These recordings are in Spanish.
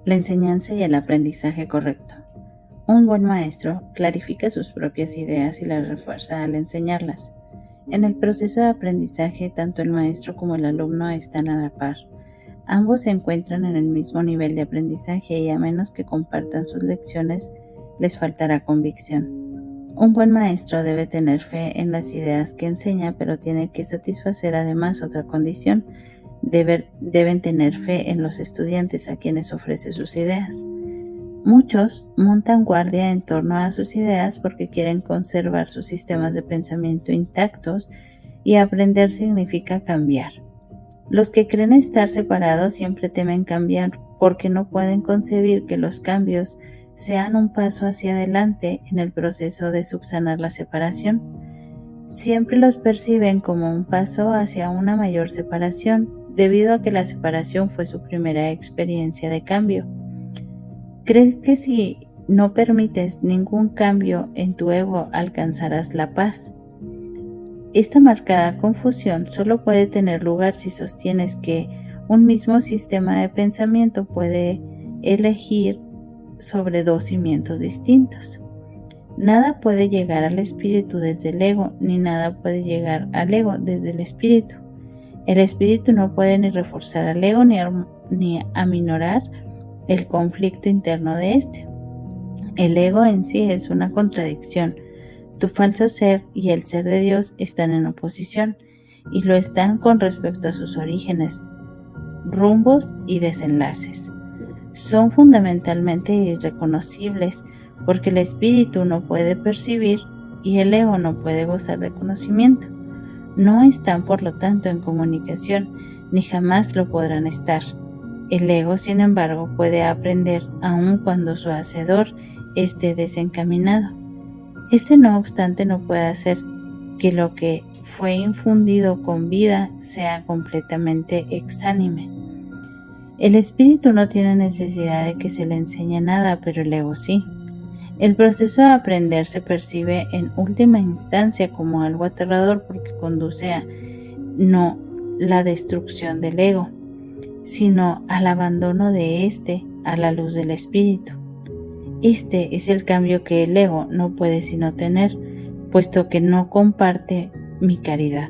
La enseñanza y el aprendizaje correcto. Un buen maestro clarifica sus propias ideas y las refuerza al enseñarlas. En el proceso de aprendizaje, tanto el maestro como el alumno están a la par. Ambos se encuentran en el mismo nivel de aprendizaje y a menos que compartan sus lecciones, les faltará convicción. Un buen maestro debe tener fe en las ideas que enseña, pero tiene que satisfacer además otra condición. Deben tener fe en los estudiantes a quienes ofrece sus ideas. Muchos montan guardia en torno a sus ideas porque quieren conservar sus sistemas de pensamiento intactos y aprender significa cambiar. Los que creen estar separados siempre temen cambiar porque no pueden concebir que los cambios sean un paso hacia adelante en el proceso de subsanar la separación. Siempre los perciben como un paso hacia una mayor separación, debido a que la separación fue su primera experiencia de cambio. ¿Crees que si no permites ningún cambio en tu ego alcanzarás la paz? Esta marcada confusión solo puede tener lugar si sostienes que un mismo sistema de pensamiento puede elegir sobre dos cimientos distintos. Nada puede llegar al espíritu desde el ego, ni nada puede llegar al ego desde el espíritu. El espíritu no puede ni reforzar al ego ni aminorar el conflicto interno de este. El ego en sí es una contradicción. Tu falso ser y el ser de Dios están en oposición, y lo están con respecto a sus orígenes, rumbos y desenlaces. Son fundamentalmente irreconocibles porque el espíritu no puede percibir y el ego no puede gozar de conocimiento. No están, por lo tanto, en comunicación, ni jamás lo podrán estar. El ego, sin embargo, puede aprender aun cuando su hacedor esté desencaminado. Este, no obstante, no puede hacer que lo que fue infundido con vida sea completamente exánime. El espíritu no tiene necesidad de que se le enseñe nada, pero el ego sí. El proceso de aprender se percibe en última instancia como algo aterrador porque conduce a no la destrucción del ego, sino al abandono de éste a la luz del espíritu. Este es el cambio que el ego no puede sino tener, puesto que no comparte mi caridad.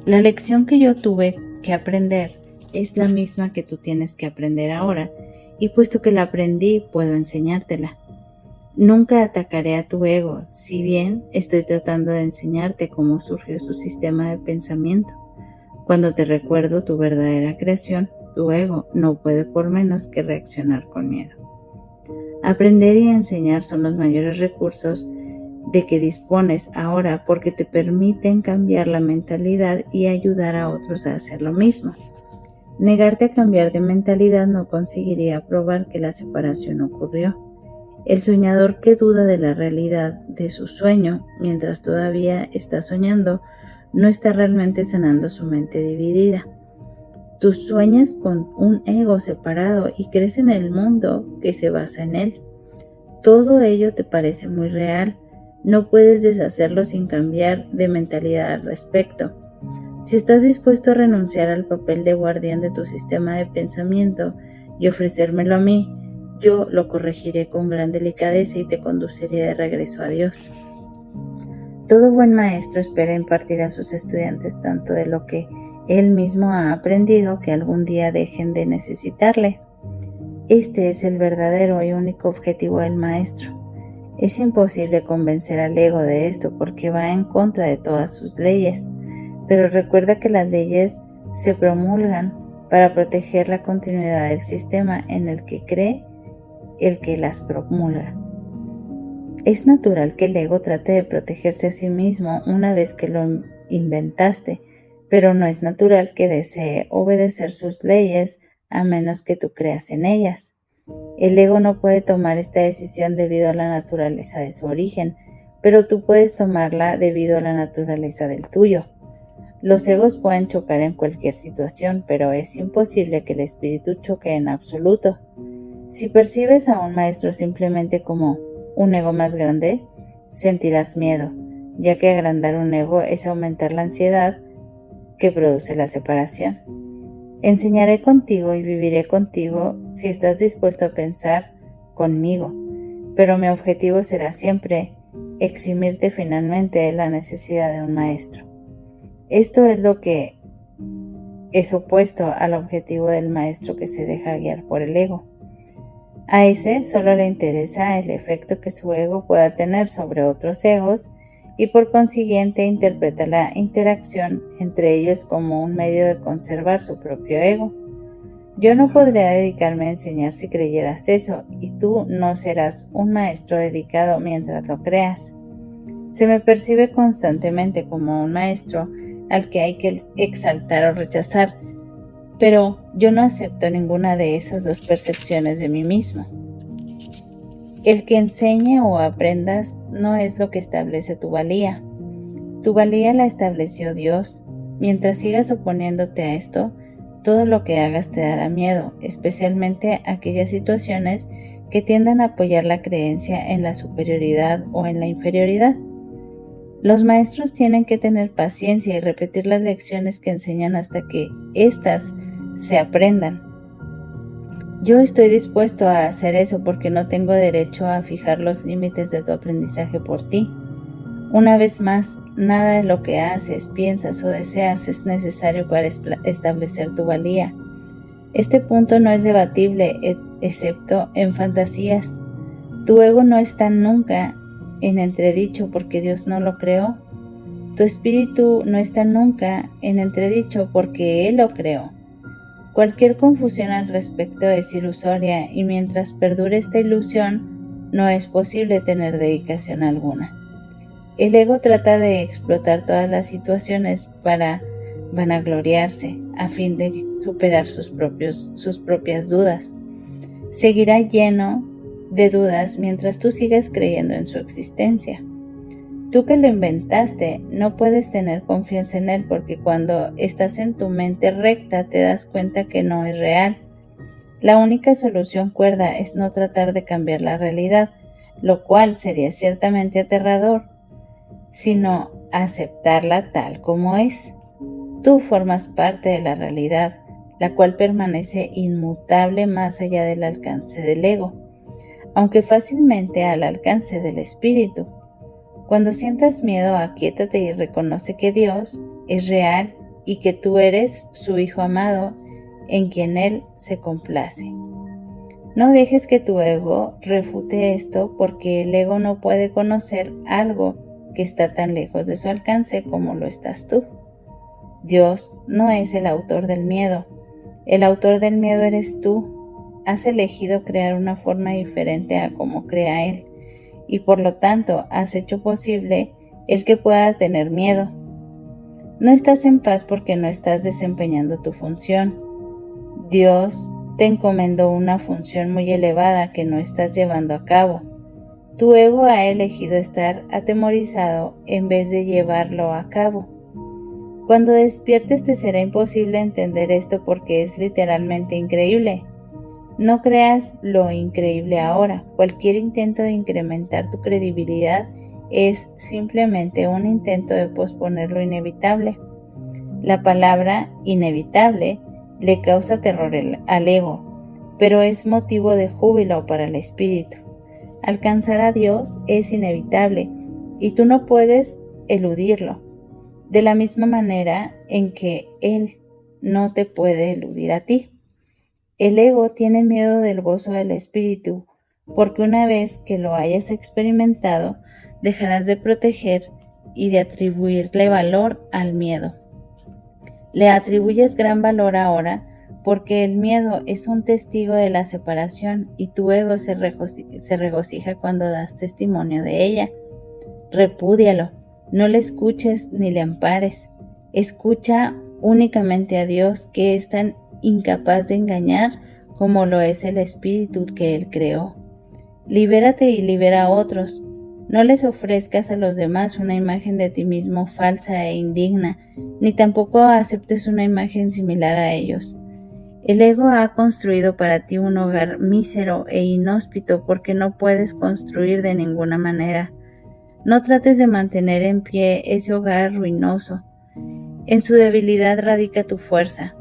La lección que yo tuve que aprender es la misma que tú tienes que aprender ahora, y puesto que la aprendí, puedo enseñártela. Nunca atacaré a tu ego, si bien estoy tratando de enseñarte cómo surgió su sistema de pensamiento. Cuando te recuerdo tu verdadera creación, tu ego no puede por menos que reaccionar con miedo. Aprender y enseñar son los mayores recursos de que dispones ahora porque te permiten cambiar la mentalidad y ayudar a otros a hacer lo mismo. Negarte a cambiar de mentalidad no conseguiría probar que la separación ocurrió. El soñador que duda de la realidad de su sueño mientras todavía está soñando no está realmente sanando su mente dividida. Tú sueñas con un ego separado y crees en el mundo que se basa en él. Todo ello te parece muy real. No puedes deshacerlo sin cambiar de mentalidad al respecto. Si estás dispuesto a renunciar al papel de guardián de tu sistema de pensamiento y ofrecérmelo a mí, yo lo corregiré con gran delicadeza y te conduciré de regreso a Dios. Todo buen maestro espera impartir a sus estudiantes tanto de lo que él mismo ha aprendido que algún día dejen de necesitarle. Este es el verdadero y único objetivo del maestro. Es imposible convencer al ego de esto porque va en contra de todas sus leyes, pero recuerda que las leyes se promulgan para proteger la continuidad del sistema en el que cree el que las promulga. Es natural que el ego trate de protegerse a sí mismo una vez que lo inventaste, pero no es natural que desee obedecer sus leyes a menos que tú creas en ellas. El ego no puede tomar esta decisión debido a la naturaleza de su origen, pero tú puedes tomarla debido a la naturaleza del tuyo. Los egos pueden chocar en cualquier situación, pero es imposible que el espíritu choque en absoluto. Si percibes a un maestro simplemente como un ego más grande, sentirás miedo, ya que agrandar un ego es aumentar la ansiedad que produce la separación. Enseñaré contigo y viviré contigo si estás dispuesto a pensar conmigo, pero mi objetivo será siempre eximirte finalmente de la necesidad de un maestro. Esto es lo que es opuesto al objetivo del maestro que se deja guiar por el ego. A ese solo le interesa el efecto que su ego pueda tener sobre otros egos y por consiguiente interpreta la interacción entre ellos como un medio de conservar su propio ego. Yo no podría dedicarme a enseñar si creyeras eso, y tú no serás un maestro dedicado mientras lo creas. Se me percibe constantemente como un maestro al que hay que exaltar o rechazar, pero yo no acepto ninguna de esas dos percepciones de mí mismo. El que enseñe o aprendas no es lo que establece tu valía. Tu valía la estableció Dios. Mientras sigas oponiéndote a esto, todo lo que hagas te dará miedo, especialmente aquellas situaciones que tiendan a apoyar la creencia en la superioridad o en la inferioridad. Los maestros tienen que tener paciencia y repetir las lecciones que enseñan hasta que éstas se aprendan. Yo estoy dispuesto a hacer eso porque no tengo derecho a fijar los límites de tu aprendizaje por ti. Una vez más, nada de lo que haces, piensas o deseas es necesario para establecer tu valía. Este punto no es debatible, excepto en fantasías. Tu ego no está nunca en entredicho porque Dios no lo creó. Tu espíritu no está nunca en entredicho porque Él lo creó. Cualquier confusión al respecto es ilusoria y mientras perdure esta ilusión, no es posible tener dedicación alguna. El ego trata de explotar todas las situaciones para vanagloriarse a fin de superar sus propias dudas. Seguirá lleno de dudas mientras tú sigas creyendo en su existencia. Tú que lo inventaste no puedes tener confianza en él porque cuando estás en tu mente recta te das cuenta que no es real. La única solución cuerda es no tratar de cambiar la realidad, lo cual sería ciertamente aterrador, sino aceptarla tal como es. Tú formas parte de la realidad, la cual permanece inmutable más allá del alcance del ego, aunque fácilmente al alcance del espíritu. Cuando sientas miedo, aquíétate y reconoce que Dios es real y que tú eres su Hijo amado en quien Él se complace. No dejes que tu ego refute esto porque el ego no puede conocer algo que está tan lejos de su alcance como lo estás tú. Dios no es el autor del miedo. El autor del miedo eres tú. Has elegido crear una forma diferente a como crea Él. Y por lo tanto has hecho posible el que pueda tener miedo. No estás en paz porque no estás desempeñando tu función. Dios te encomendó una función muy elevada que no estás llevando a cabo. Tu ego ha elegido estar atemorizado en vez de llevarlo a cabo. Cuando despiertes te será imposible entender esto porque es literalmente increíble. No creas lo increíble ahora. Cualquier intento de incrementar tu credibilidad es simplemente un intento de posponer lo inevitable. La palabra inevitable le causa terror al ego, pero es motivo de júbilo para el espíritu. Alcanzar a Dios es inevitable y tú no puedes eludirlo, de la misma manera en que Él no te puede eludir a ti. El ego tiene miedo del gozo del espíritu, porque una vez que lo hayas experimentado, dejarás de proteger y de atribuirle valor al miedo. Le atribuyes gran valor ahora porque el miedo es un testigo de la separación y tu ego se regocija cuando das testimonio de ella. Repúdialo, no le escuches ni le ampares. Escucha únicamente a Dios, que es tan incapaz de engañar como lo es el espíritu que Él creó. Libérate y libera a otros. No les ofrezcas a los demás una imagen de ti mismo falsa e indigna, ni tampoco aceptes una imagen similar a ellos. El ego ha construido para ti un hogar mísero e inhóspito porque no puedes construir de ninguna manera. No trates de mantener en pie ese hogar ruinoso. En su debilidad radica tu fuerza.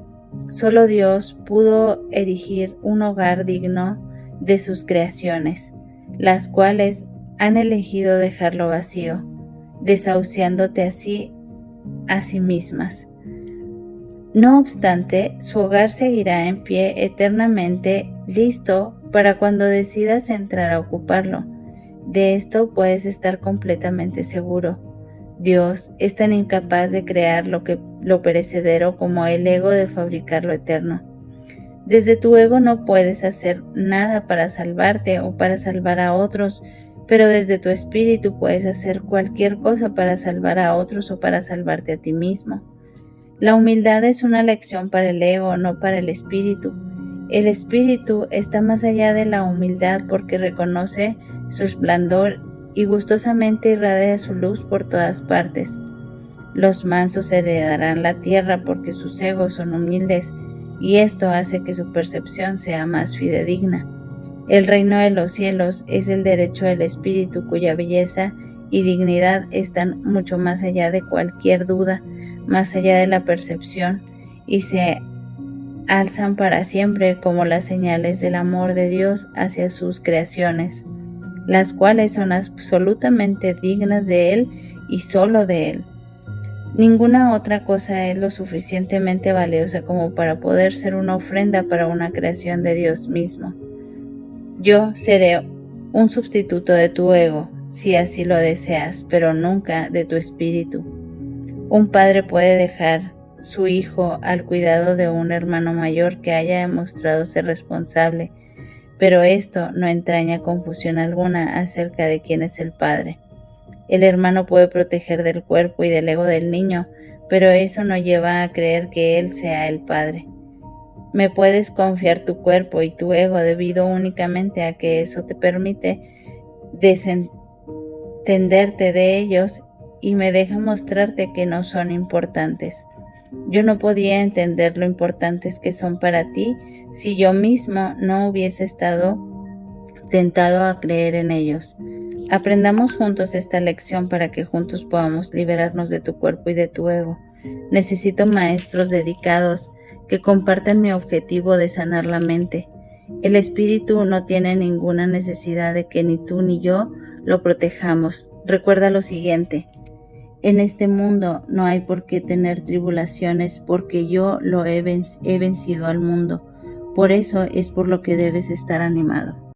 Solo Dios pudo erigir un hogar digno de sus creaciones, las cuales han elegido dejarlo vacío, desahuciándote así a sí mismas. No obstante, su hogar seguirá en pie eternamente, listo para cuando decidas entrar a ocuparlo. De esto puedes estar completamente seguro. Dios es tan incapaz de crear lo perecedero como el ego de fabricar lo eterno. Desde tu ego no puedes hacer nada para salvarte o para salvar a otros, pero desde tu espíritu puedes hacer cualquier cosa para salvar a otros o para salvarte a ti mismo. La humildad es una lección para el ego, no para el espíritu. El espíritu está más allá de la humildad porque reconoce su esplendor y gustosamente irradia su luz por todas partes. Los mansos heredarán la tierra porque sus egos son humildes, y esto hace que su percepción sea más fidedigna. El reino de los cielos es el derecho del espíritu cuya belleza y dignidad están mucho más allá de cualquier duda, más allá de la percepción, y se alzan para siempre como las señales del amor de Dios hacia sus creaciones, las cuales son absolutamente dignas de Él y solo de Él. Ninguna otra cosa es lo suficientemente valiosa como para poder ser una ofrenda para una creación de Dios mismo. Yo seré un sustituto de tu ego, si así lo deseas, pero nunca de tu espíritu. Un padre puede dejar su hijo al cuidado de un hermano mayor que haya demostrado ser responsable, pero esto no entraña confusión alguna acerca de quién es el padre. El hermano puede proteger del cuerpo y del ego del niño, pero eso no lleva a creer que él sea el padre. Me puedes confiar tu cuerpo y tu ego debido únicamente a que eso te permite desentenderte de ellos y me deja mostrarte que no son importantes. Yo no podía entender lo importantes que son para ti si yo mismo no hubiese estado tentado a creer en ellos. Aprendamos juntos esta lección para que juntos podamos liberarnos de tu cuerpo y de tu ego. Necesito maestros dedicados que compartan mi objetivo de sanar la mente. El espíritu no tiene ninguna necesidad de que ni tú ni yo lo protejamos. Recuerda lo siguiente: en este mundo no hay por qué tener tribulaciones porque yo he vencido al mundo. Por eso es por lo que debes estar animado.